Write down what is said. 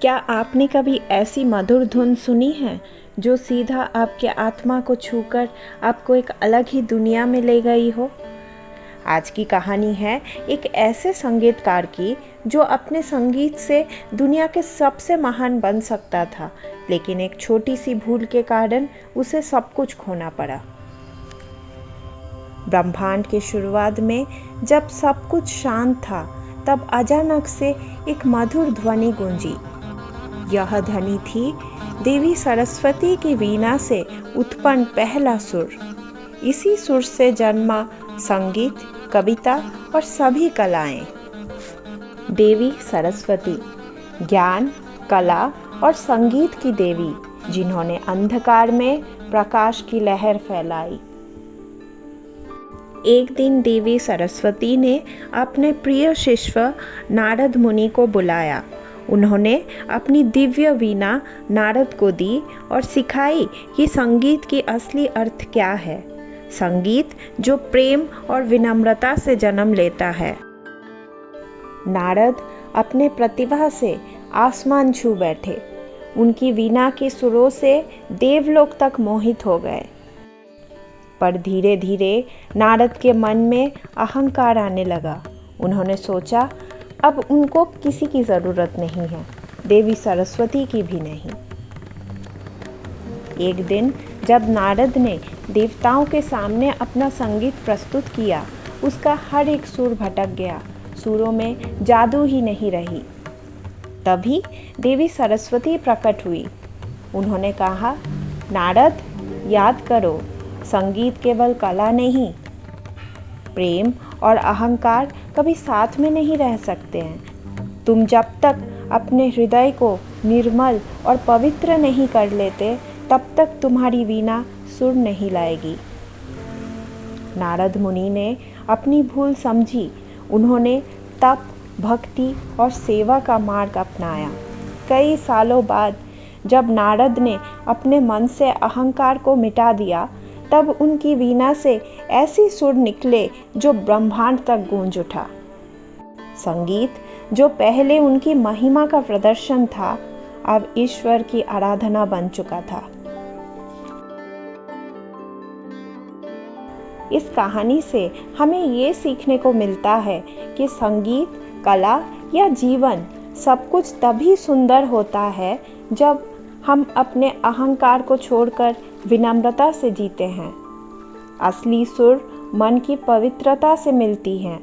क्या आपने कभी ऐसी मधुर धुन सुनी है जो सीधा आपके आत्मा को छूकर आपको एक अलग ही दुनिया में ले गई हो? आज की कहानी है एक ऐसे संगीतकार की जो अपने संगीत से दुनिया के सबसे महान बन सकता था, लेकिन एक छोटी सी भूल के कारण उसे सब कुछ खोना पड़ा। ब्रह्मांड के शुरुआत में जब सब कुछ शांत था, तब अचानक से एक मधुर ध्वनि गूंजी। यह ध्वनि थी देवी सरस्वती की वीणा से उत्पन्न पहला सुर। इसी सुर से जन्मा संगीत, कविता और सभी कलाएं। देवी सरस्वती ज्ञान, कला और संगीत की देवी, जिन्होंने अंधकार में प्रकाश की लहर फैलाई। एक दिन देवी सरस्वती ने अपने प्रिय शिष्य नारद मुनि को बुलाया। उन्होंने अपनी दिव्य वीणा नारद को दी और सिखाई कि संगीत की असली अर्थ क्या है। संगीत जो प्रेम और विनम्रता से जन्म लेता है। नारद अपने प्रतिभा से आसमान छू बैठे। उनकी वीणा के सुरों से देवलोक तक मोहित हो गए। पर धीरे धीरे नारद के मन में अहंकार आने लगा। उन्होंने सोचा, अब उनको किसी की ज़रूरत नहीं है, देवी सरस्वती की भी नहीं। एक दिन जब नारद ने देवताओं के सामने अपना संगीत प्रस्तुत किया, उसका हर एक सुर भटक गया। सुरों में जादू ही नहीं रही। तभी देवी सरस्वती प्रकट हुई। उन्होंने कहा, नारद, याद करो, संगीत केवल कला नहीं, प्रेम और अहंकार कभी साथ में नहीं रह सकते हैं। तुम जब तक अपने हृदय को निर्मल और पवित्र नहीं कर लेते, तब तक तुम्हारी वीणा सुर नहीं लाएगी। नारद मुनि ने अपनी भूल समझी। उन्होंने तप, भक्ति और सेवा का मार्ग अपनाया। कई सालों बाद जब नारद ने अपने मन से अहंकार को मिटा दिया, तब उनकी वीणा से ऐसी सुर निकले जो ब्रह्मांड तक गूंज उठा। संगीत जो पहले उनकी महिमा का प्रदर्शन था, अब ईश्वर की आराधना बन चुका था। इस कहानी से हमें ये सीखने को मिलता है कि संगीत, कला या जीवन सब कुछ तभी सुंदर होता है जब हम अपने अहंकार को छोड़कर विनम्रता से जीते हैं। असली सुर मन की पवित्रता से मिलती हैं